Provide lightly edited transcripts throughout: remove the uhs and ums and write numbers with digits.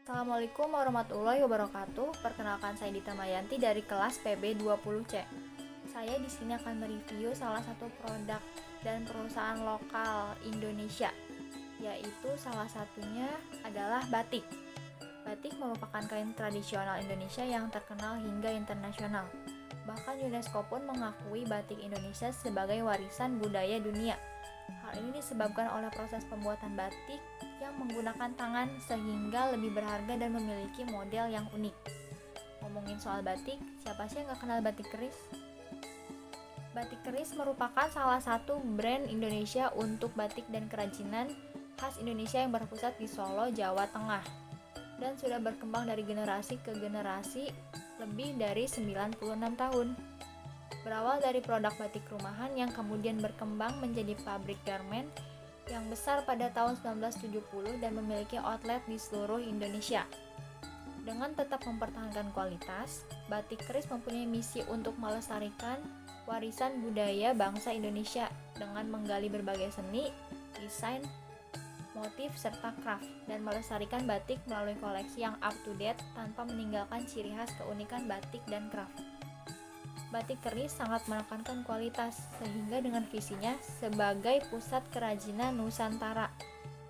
Assalamualaikum warahmatullahi wabarakatuh. Perkenalkan, saya Dita Mayanti dari kelas PB20C. Saya di sini akan mereview salah satu produk dan perusahaan lokal Indonesia, yaitu salah satunya adalah batik. Batik merupakan kain tradisional Indonesia yang terkenal hingga internasional. Bahkan UNESCO pun mengakui batik Indonesia sebagai warisan budaya dunia. Hal ini disebabkan oleh proses pembuatan batik yang menggunakan tangan sehingga lebih berharga dan memiliki model yang unik. Ngomongin soal batik, siapa sih yang gak kenal batik keris? Batik keris merupakan salah satu brand Indonesia untuk batik dan kerajinan khas Indonesia yang berpusat di Solo, Jawa Tengah, dan sudah berkembang dari generasi ke generasi lebih dari 96 tahun. Berawal dari produk batik rumahan yang kemudian berkembang menjadi pabrik garment yang besar pada tahun 1970 dan memiliki outlet di seluruh Indonesia. Dengan tetap mempertahankan kualitas, batik keris mempunyai misi untuk melestarikan warisan budaya bangsa Indonesia dengan menggali berbagai seni, desain, motif, serta craft, dan melestarikan batik melalui koleksi yang up to date tanpa meninggalkan ciri khas keunikan batik dan craft. Batik keris sangat menekankan kualitas, sehingga dengan visinya sebagai pusat kerajinan Nusantara,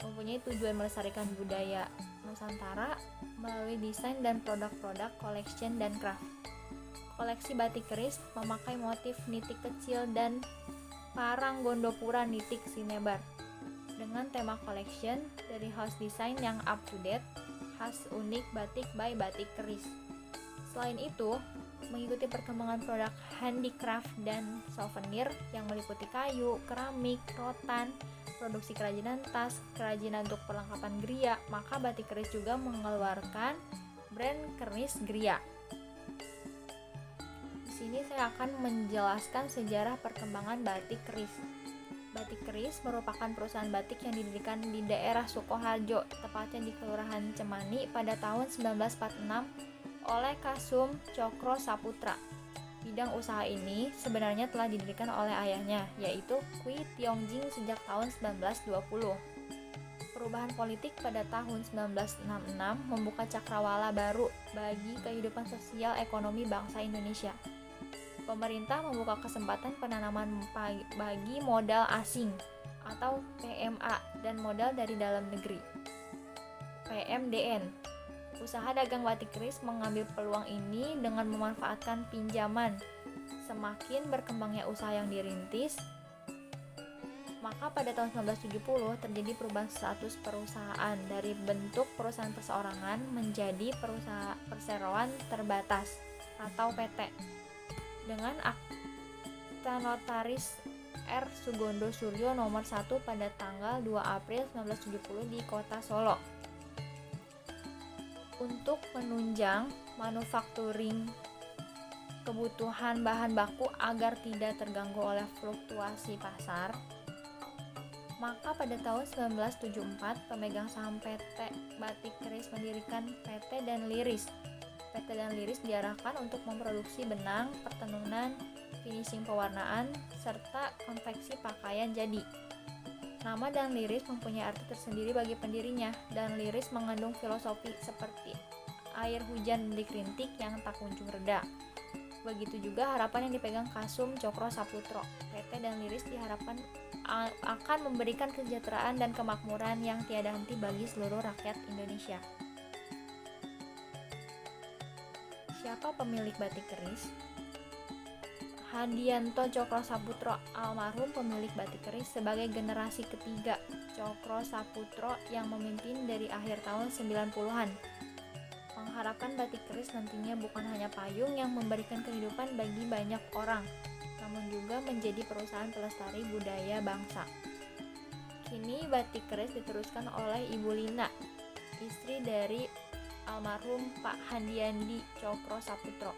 mempunyai tujuan melestarikan budaya Nusantara melalui desain dan produk-produk collection dan craft. Koleksi batik keris memakai motif nitik kecil dan parang Gondopura nitik sinebar, dengan tema collection dari house design yang up to date, khas unik batik by batik keris. Selain itu, mengikuti perkembangan produk handicraft dan souvenir yang meliputi kayu, keramik, rotan, produksi kerajinan tas, kerajinan untuk perlengkapan griya, maka batik keris juga mengeluarkan brand keris griya. Di sini saya akan menjelaskan sejarah perkembangan batik keris. Batik keris merupakan perusahaan batik yang didirikan di daerah Sukoharjo, tepatnya di Kelurahan Cemani pada tahun 1946 oleh Kasum Cokro Saputra. Bidang usaha ini sebenarnya telah didirikan oleh ayahnya, yaitu Kwi Tiongjing sejak tahun 1920. Perubahan politik pada tahun 1966 membuka cakrawala baru bagi kehidupan sosial ekonomi bangsa Indonesia. Pemerintah membuka kesempatan penanaman bagi modal asing atau PMA dan modal dari dalam negeri, PMDN. Usaha dagang batik keris mengambil peluang ini dengan memanfaatkan pinjaman. Semakin berkembangnya usaha yang dirintis, maka pada tahun 1970 terjadi perubahan status perusahaan dari bentuk perusahaan perseorangan menjadi perusahaan perseroan terbatas atau PT, dengan akta notaris R. Sugondo Suryo nomor 1 pada tanggal 2 April 1970 di Kota Solo. Untuk menunjang manufacturing kebutuhan bahan baku agar tidak terganggu oleh fluktuasi pasar, maka pada tahun 1974 pemegang saham PT Batik Keris mendirikan PT Dan Liris. PT Dan Liris diarahkan untuk memproduksi benang, pertenunan, finishing pewarnaan, serta konveksi pakaian jadi. Nama Dan Liris mempunyai arti tersendiri bagi pendirinya. Dan Liris mengandung filosofi seperti air hujan belik rintik yang tak kunjung reda. Begitu juga harapan yang dipegang Kasum Cokro Saputro. PT Dan Liris diharapkan akan memberikan kesejahteraan dan kemakmuran yang tiada henti bagi seluruh rakyat Indonesia. Siapa pemilik batik keris? Handianto Cokro Saputro, almarhum pemilik batik keris sebagai generasi ketiga Cokro Saputro yang memimpin dari akhir tahun 90-an. Mengharapkan batik keris nantinya bukan hanya payung yang memberikan kehidupan bagi banyak orang, namun juga menjadi perusahaan pelestari budaya bangsa. Kini batik keris diteruskan oleh Ibu Lina, istri dari almarhum Pak Handiandi Cokro Saputro.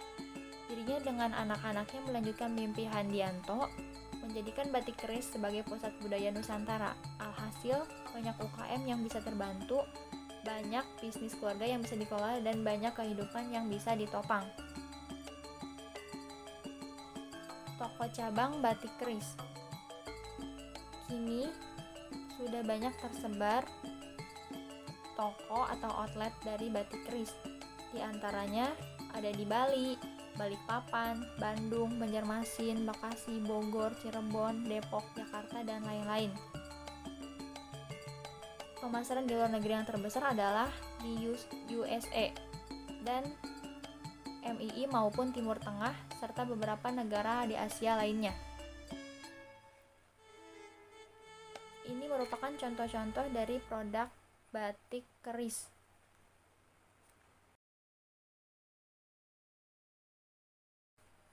Dirinya dengan anak-anaknya melanjutkan mimpi Handianto menjadikan batik keris sebagai pusat budaya Nusantara. Alhasil, banyak UKM yang bisa terbantu, banyak bisnis keluarga yang bisa dikelola, dan banyak kehidupan yang bisa ditopang. Toko cabang batik keris kini sudah banyak tersebar toko atau outlet dari batik keris. Di antaranya ada di Bali, Balikpapan, Bandung, Banjarmasin, Bekasi, Bogor, Cirebon, Depok, Jakarta, dan lain-lain. Pemasaran di luar negeri yang terbesar adalah di USA dan MII maupun Timur Tengah, serta beberapa negara di Asia lainnya. Ini merupakan contoh-contoh dari produk batik keris.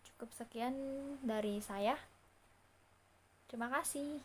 Cukup sekian dari saya. Terima kasih.